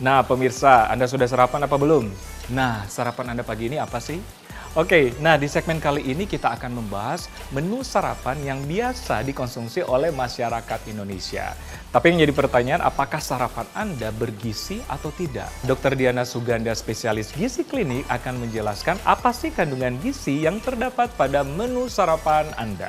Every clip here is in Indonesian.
Nah, pemirsa, Anda sudah sarapan apa belum? Nah, sarapan Anda pagi ini apa sih? Oke, nah di segmen kali ini kita akan membahas menu sarapan yang biasa dikonsumsi oleh masyarakat Indonesia. Tapi yang jadi pertanyaan, apakah sarapan Anda bergizi atau tidak? Dr. Diana Suganda, spesialis gizi klinik, akan menjelaskan apa sih kandungan gizi yang terdapat pada menu sarapan Anda.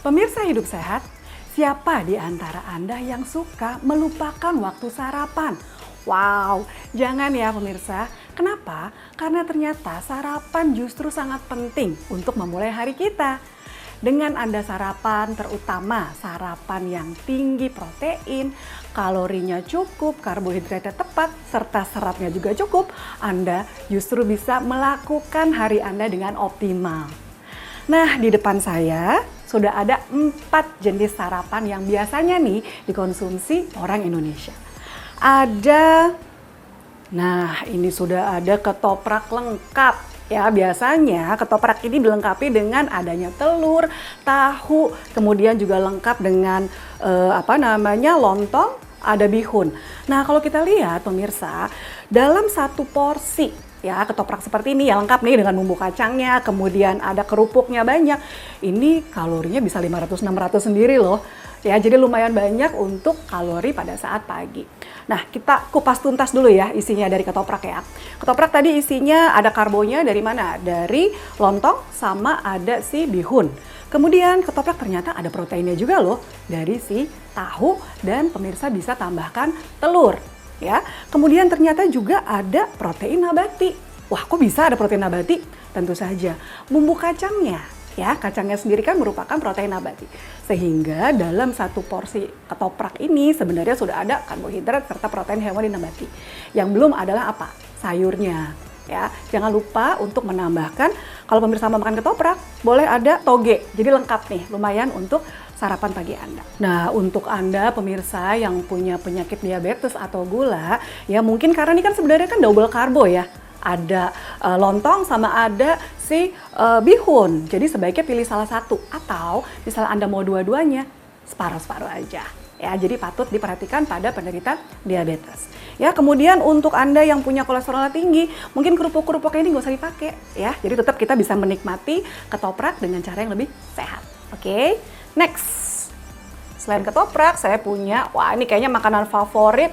Pemirsa Hidup Sehat, siapa di antara Anda yang suka melupakan waktu sarapan? Wow, jangan ya pemirsa. Kenapa? Karena ternyata sarapan justru sangat penting untuk memulai hari kita. Dengan Anda sarapan, terutama sarapan yang tinggi protein, kalorinya cukup, karbohidratnya tepat, serta seratnya juga cukup, Anda justru bisa melakukan hari Anda dengan optimal. Nah, di depan saya sudah ada 4 jenis sarapan yang biasanya nih dikonsumsi orang Indonesia. Ini sudah ada ketoprak lengkap. Ya, biasanya ketoprak ini dilengkapi dengan adanya telur, tahu, kemudian juga lengkap dengan lontong, ada bihun. Nah, kalau kita lihat pemirsa, dalam satu porsi ya ketoprak seperti ini ya lengkap nih dengan bumbu kacangnya, kemudian ada kerupuknya banyak. Ini kalorinya bisa 500-600 sendiri loh. Ya, jadi lumayan banyak untuk kalori pada saat pagi. Nah, kita kupas tuntas dulu ya isinya dari ketoprak ya. Ketoprak tadi isinya ada karbonya dari mana? Dari lontong sama ada si bihun. Kemudian ketoprak ternyata ada proteinnya juga loh dari si tahu dan pemirsa bisa tambahkan telur. Ya, kemudian ternyata juga ada protein nabati. Wah, kok bisa ada protein nabati? Tentu saja bumbu kacangnya, ya kacangnya sendiri kan merupakan protein nabati. Sehingga dalam satu porsi ketoprak ini sebenarnya sudah ada karbohidrat serta protein hewani nabati. Yang belum adalah apa? Sayurnya. Ya, jangan lupa untuk menambahkan kalau pemirsa mau makan ketoprak, boleh ada toge. Jadi lengkap nih, lumayan untuk sarapan pagi Anda. Nah, untuk Anda pemirsa yang punya penyakit diabetes atau gula, ya mungkin karena ini kan sebenarnya kan double karbo ya. Ada lontong sama ada si bihun. Jadi sebaiknya pilih salah satu atau misalnya Anda mau dua-duanya, separuh-separuh aja. Ya, jadi patut diperhatikan pada penderita diabetes. Ya, kemudian untuk Anda yang punya kolesterol tinggi, mungkin kerupuk-kerupuk ini nggak usah dipakai ya. Jadi tetap kita bisa menikmati ketoprak dengan cara yang lebih sehat. Oke, next. Selain ketoprak, saya punya, wah ini kayaknya makanan favorit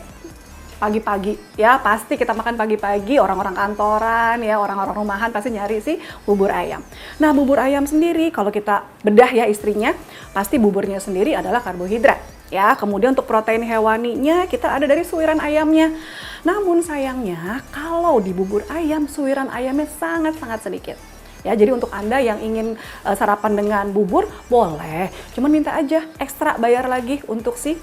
pagi-pagi ya, pasti kita makan pagi-pagi, orang-orang kantoran ya, orang-orang rumahan pasti nyari sih bubur ayam. Nah, bubur ayam sendiri kalau kita bedah ya istrinya, pasti buburnya sendiri adalah karbohidrat. Ya, kemudian untuk protein hewaninya kita ada dari suiran ayamnya. Namun sayangnya kalau di bubur ayam suiran ayamnya sangat-sangat sedikit. Ya, jadi untuk Anda yang ingin sarapan dengan bubur boleh, cuman minta aja ekstra bayar lagi untuk si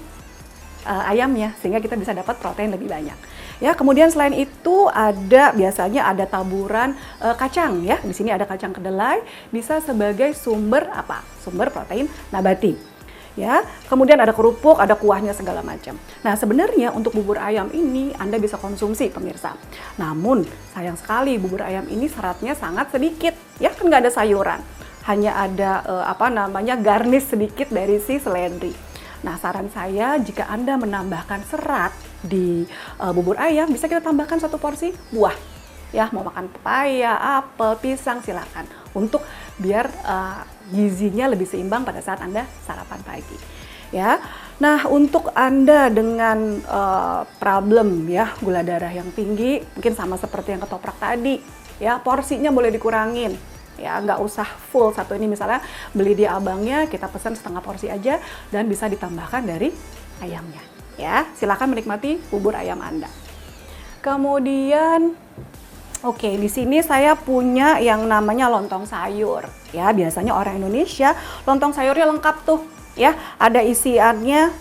ayamnya sehingga kita bisa dapat protein lebih banyak. Ya, kemudian selain itu biasanya ada taburan kacang ya. Di sini ada kacang kedelai bisa sebagai sumber apa? Sumber protein nabati. Ya, kemudian ada kerupuk, ada kuahnya segala macam. Nah, sebenarnya untuk bubur ayam ini Anda bisa konsumsi pemirsa. Namun sayang sekali bubur ayam ini seratnya sangat sedikit. Ya, kan nggak ada sayuran. Hanya ada garnish sedikit dari si seledri. Nah, saran saya jika Anda menambahkan serat di bubur ayam, bisa kita tambahkan 1 porsi buah. Ya, mau makan pepaya, apel, pisang silakan. Untuk biar gizinya lebih seimbang pada saat Anda sarapan pagi. Ya. Nah, untuk Anda dengan problem ya gula darah yang tinggi, mungkin sama seperti yang ketoprak tadi, ya porsinya boleh dikurangin. Ya, nggak usah full satu ini, misalnya beli di abangnya kita pesan setengah porsi aja dan bisa ditambahkan dari ayamnya. Ya, silakan menikmati bubur ayam Anda. Kemudian oke, di sini saya punya yang namanya lontong sayur. Ya, biasanya orang Indonesia lontong sayurnya lengkap tuh. Ya, ada isiannya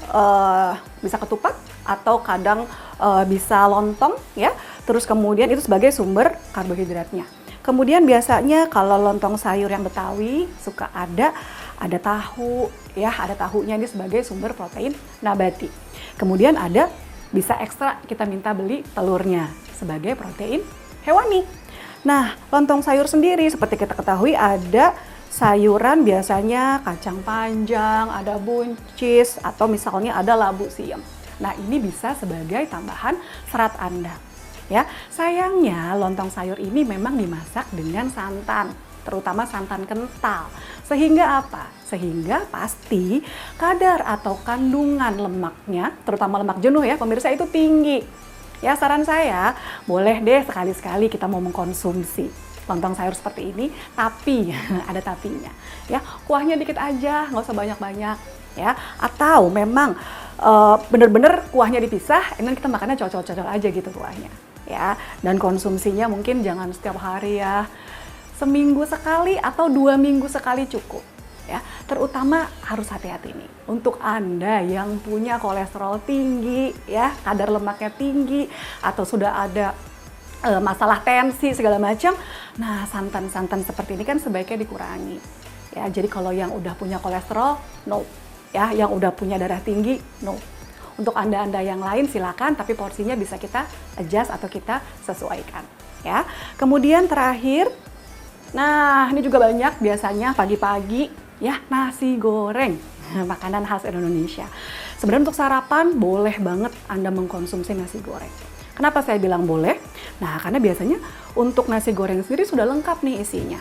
bisa ketupat atau kadang bisa lontong ya. Terus kemudian itu sebagai sumber karbohidratnya. Kemudian biasanya kalau lontong sayur yang Betawi suka ada ada tahu, ya ada tahunya ini sebagai sumber protein nabati. Kemudian ada bisa ekstra kita minta beli telurnya sebagai protein hewani. Nah, lontong sayur sendiri seperti kita ketahui ada sayuran biasanya kacang panjang, ada buncis, atau misalnya ada labu siam. Nah, ini bisa sebagai tambahan serat Anda. Ya, sayangnya lontong sayur ini memang dimasak dengan santan, terutama santan kental. Sehingga apa? Sehingga pasti kadar atau kandungan lemaknya, terutama lemak jenuh ya pemirsa, itu tinggi. Ya, saran saya boleh deh sekali-sekali kita mau mengkonsumsi lontong sayur seperti ini, tapi ada tapinya. Ya, kuahnya dikit aja, nggak usah banyak-banyak. Ya, atau memang bener-bener kuahnya dipisah, ini kita makannya cocol-cocol aja gitu kuahnya. Ya, dan konsumsinya mungkin jangan setiap hari ya, seminggu sekali atau 2 minggu sekali cukup. Ya, terutama harus hati-hati nih untuk Anda yang punya kolesterol tinggi, ya kadar lemaknya tinggi, atau sudah ada masalah tensi segala macam. Nah, santan-santan seperti ini kan sebaiknya dikurangi. Ya, jadi kalau yang udah punya kolesterol, no. Ya, yang udah punya darah tinggi, no. Untuk Anda-Anda yang lain silakan, tapi porsinya bisa kita adjust atau kita sesuaikan. Ya, kemudian terakhir, nah ini juga banyak biasanya pagi-pagi, ya nasi goreng, makanan khas Indonesia. Sebenarnya untuk sarapan boleh banget Anda mengkonsumsi nasi goreng. Kenapa saya bilang boleh? Nah, karena biasanya untuk nasi goreng sendiri sudah lengkap nih isinya.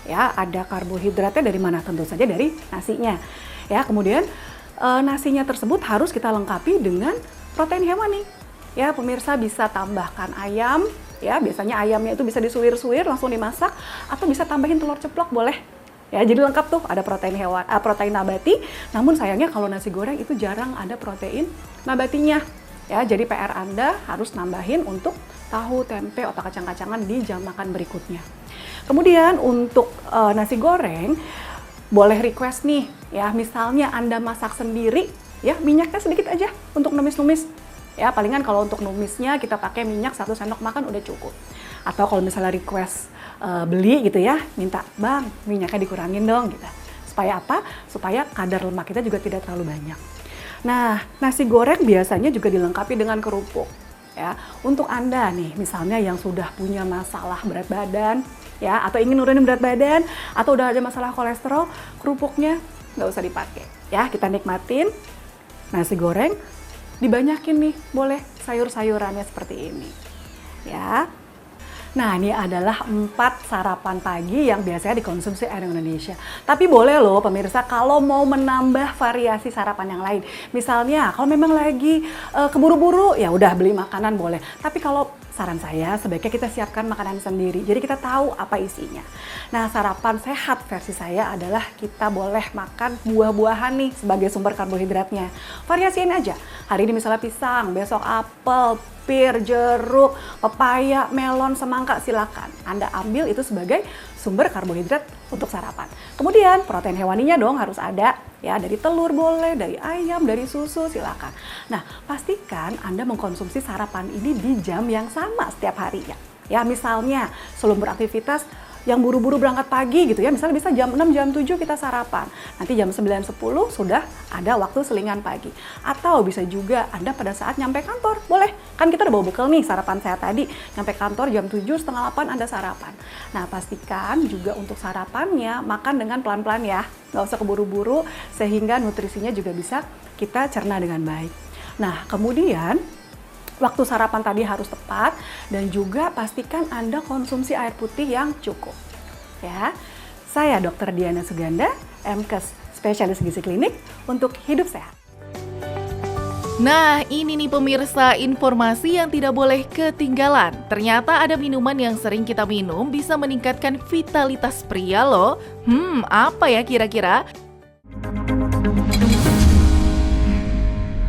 Ya, ada karbohidratnya dari mana? Tentu saja dari nasinya. Ya, kemudian nasinya tersebut harus kita lengkapi dengan protein hewani. Ya, pemirsa bisa tambahkan ayam, ya biasanya ayamnya itu bisa disuir-suir langsung dimasak, atau bisa tambahin telur ceplok boleh. Ya, jadi lengkap tuh, ada protein protein nabati. Namun sayangnya kalau nasi goreng itu jarang ada protein nabatinya. Ya, jadi PR Anda harus nambahin untuk tahu, tempe, atau kacang-kacangan di jam makan berikutnya. Kemudian untuk nasi goreng boleh request nih, ya misalnya Anda masak sendiri, ya minyaknya sedikit aja untuk numis-numis. Ya, palingan kalau untuk numisnya kita pakai minyak 1 sendok makan udah cukup. Atau kalau misalnya request beli gitu ya, minta, "Bang, minyaknya dikurangin dong," gitu. Supaya apa? Supaya kadar lemak kita juga tidak terlalu banyak. Nah, nasi goreng biasanya juga dilengkapi dengan kerupuk. Ya, untuk Anda nih, misalnya yang sudah punya masalah berat badan, ya, atau ingin nurunin berat badan, atau udah ada masalah kolesterol, kerupuknya nggak usah dipakai. Ya, kita nikmatin nasi goreng, dibanyakin nih, boleh sayur-sayurannya seperti ini. Ya. Nah, ini adalah 4 sarapan pagi yang biasanya dikonsumsi orang Indonesia. Tapi boleh loh pemirsa kalau mau menambah variasi sarapan yang lain. Misalnya kalau memang lagi keburu-buru, ya udah beli makanan boleh. Tapi kalau saran saya sebaiknya kita siapkan makanan sendiri. Jadi kita tahu apa isinya. Nah, sarapan sehat versi saya adalah kita boleh makan buah-buahan nih sebagai sumber karbohidratnya. Variasiin aja. Hari ini misalnya pisang, besok apel, pir, jeruk, pepaya, melon, semangka, silakan. Anda ambil itu sebagai sumber karbohidrat untuk sarapan. Kemudian protein hewaninya dong harus ada, ya dari telur boleh, dari ayam, dari susu, silakan. Nah, pastikan Anda mengkonsumsi sarapan ini di jam yang sama setiap harinya. Ya, misalnya sebelum beraktivitas yang buru-buru berangkat pagi gitu ya, misalnya bisa jam 6, jam 7 kita sarapan. Nanti jam 9, 10 sudah ada waktu selingan pagi. Atau bisa juga Anda pada saat nyampe kantor, boleh. Kan kita udah bawa bekal nih sarapan saya tadi, nyampe kantor jam 7, setengah 8 Anda sarapan. Nah, pastikan juga untuk sarapannya makan dengan pelan-pelan ya, nggak usah keburu-buru sehingga nutrisinya juga bisa kita cerna dengan baik. Nah, kemudian waktu sarapan tadi harus tepat dan juga pastikan Anda konsumsi air putih yang cukup. Ya, saya Dr. Diana Suganda, MKes spesialis gizi klinik untuk hidup sehat. Nah, ini nih pemirsa informasi yang tidak boleh ketinggalan. Ternyata ada minuman yang sering kita minum bisa meningkatkan vitalitas pria loh. Apa ya kira-kira?